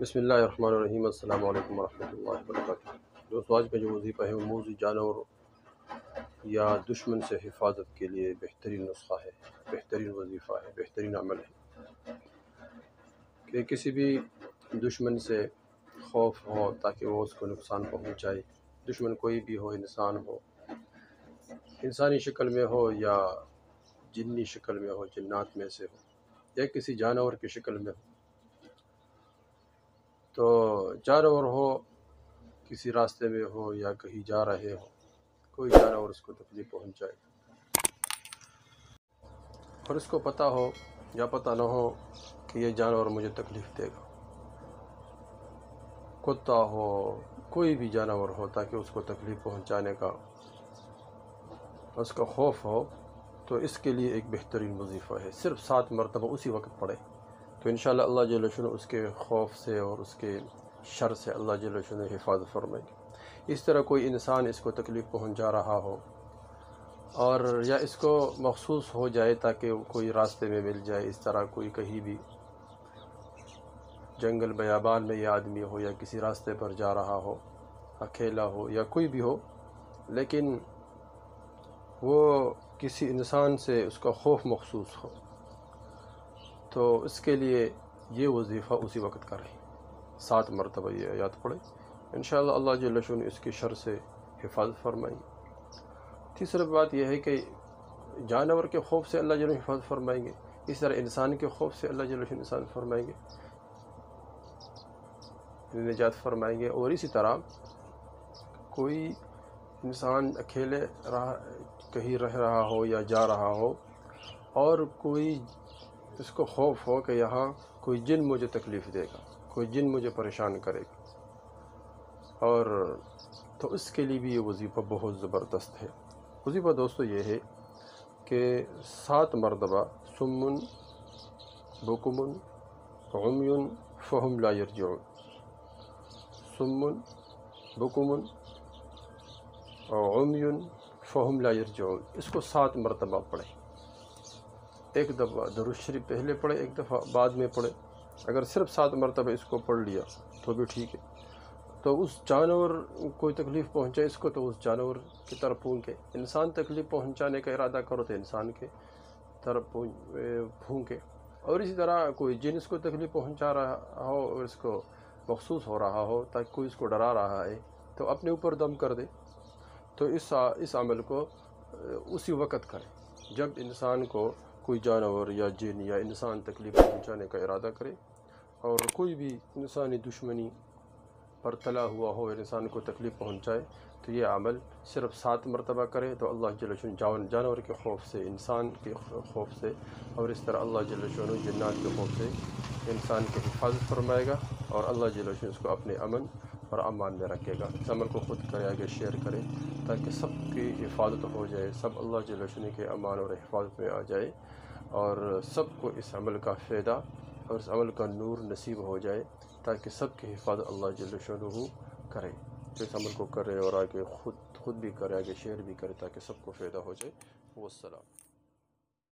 بسم اللہ الرحمن الرحیم۔ السلام علیکم ورحمۃ اللہ وبرکاتہ۔ دوستو، آج کا جو وظیفہ ہے وہ موذی جانور یا دشمن سے حفاظت کے لیے بہترین نسخہ ہے، بہترین وظیفہ ہے، بہترین عمل ہے کہ کسی بھی دشمن سے خوف ہو تاکہ وہ اس کو نقصان پہنچائے۔ دشمن کوئی بھی ہو، انسان ہو، انسانی شکل میں ہو یا جنی شکل میں ہو، جنات میں سے ہو یا کسی جانور کی شکل میں ہو، تو جانور ہو کسی راستے میں ہو یا کہیں جا رہے ہو، کوئی جانور اس کو تکلیف پہنچائے اور اس کو پتہ ہو یا پتہ نہ ہو کہ یہ جانور مجھے تکلیف دے گا، کتا ہو، کوئی بھی جانور ہو، تاکہ اس کو تکلیف پہنچانے کا اس کا خوف ہو، تو اس کے لیے ایک بہترین وظیفہ ہے۔ صرف 7 مرتبہ اسی وقت پڑھے تو انشاءاللہ اللہ جل شانہ اس کے خوف سے اور اس کے شر سے اللہ جل شانہ حفاظت فرمائے گی۔ اس طرح کوئی انسان اس کو تکلیف پہنچا رہا ہو اور یا اس کو مخصوص ہو جائے تاکہ کوئی راستے میں مل جائے، اس طرح کوئی کہیں بھی جنگل بیابان میں یہ آدمی ہو یا کسی راستے پر جا رہا ہو، اکیلا ہو یا کوئی بھی ہو، لیکن وہ کسی انسان سے اس کا خوف محسوس ہو، تو اس کے لیے یہ وظیفہ اسی وقت کریں، 7 مرتبہ یہ آیات پڑھیں، انشاءاللہ اللہ جل شانہ اس کی شر سے حفاظت فرمائیں گے۔ تیسری بات یہ ہے کہ جانور کے خوف سے اللہ جل شانہ حفاظت فرمائیں گے، اس طرح انسان کے خوف سے اللہ جل شانہ حفاظت فرمائیں گے، نجات فرمائیں گے۔ اور اسی طرح کوئی انسان اکیلے کہیں رہ رہا ہو یا جا رہا ہو اور کوئی اس کو خوف ہو کہ یہاں کوئی جن مجھے تکلیف دے گا، کوئی جن مجھے پریشان کرے گا، اور تو اس کے لیے بھی یہ وظیفہ بہت زبردست ہے۔ وظیفہ دوستو یہ ہے کہ 7 مرتبہ سمن بکمن عمی فہم لا یرجعون، سمن بکمن عمی فہم لا یرجعون، اس کو 7 مرتبہ پڑھیں، ایک دفعہ درود شریف پہلے پڑھے، ایک دفعہ بعد میں پڑھے۔ اگر صرف 7 مرتبہ اس کو پڑھ لیا تو بھی ٹھیک ہے، تو اس جانور کوئی تکلیف پہنچے اس کو تو اس جانور کی طرف پھونکے، انسان تکلیف پہنچانے کا ارادہ کرو تو انسان کے طرف پھونکے، اور اسی طرح کوئی جن اس کو تکلیف پہنچا رہا ہو اور اس کو مخصوص ہو رہا ہو تاکہ کوئی اس کو ڈرا رہا ہے تو اپنے اوپر دم کر دے، تو اس عمل کو اسی وقت کرے جب انسان کو کوئی جانور یا جن یا انسان تکلیف پہنچانے کا ارادہ کرے اور کوئی بھی انسانی دشمنی پر تلا ہوا ہو انسان کو تکلیف پہنچائے، تو یہ عمل صرف 7 مرتبہ کرے تو اللہ جل شانہ جانور کے خوف سے، انسان کے خوف سے، اور اس طرح اللہ جل شانہ جنات کے خوف سے انسان کی حفاظت فرمائے گا اور اللہ جل شانہ اس کو اپنے امن اور امان میں رکھے گا۔ اس عمل کو خود کرے، آگے شیئر کرے تاکہ سب کی حفاظت ہو جائے، سب اللہ جل شانہ کے امان اور حفاظت میں آ جائے اور سب کو اس عمل کا فائدہ اور اس عمل کا نور نصیب ہو جائے تاکہ سب کی حفاظت اللہ جل شانہ کرے۔ تو اس عمل کو کرے اور آگے خود بھی کرے، آگے شیئر بھی کرے تاکہ سب کو فائدہ ہو جائے۔ والسلام۔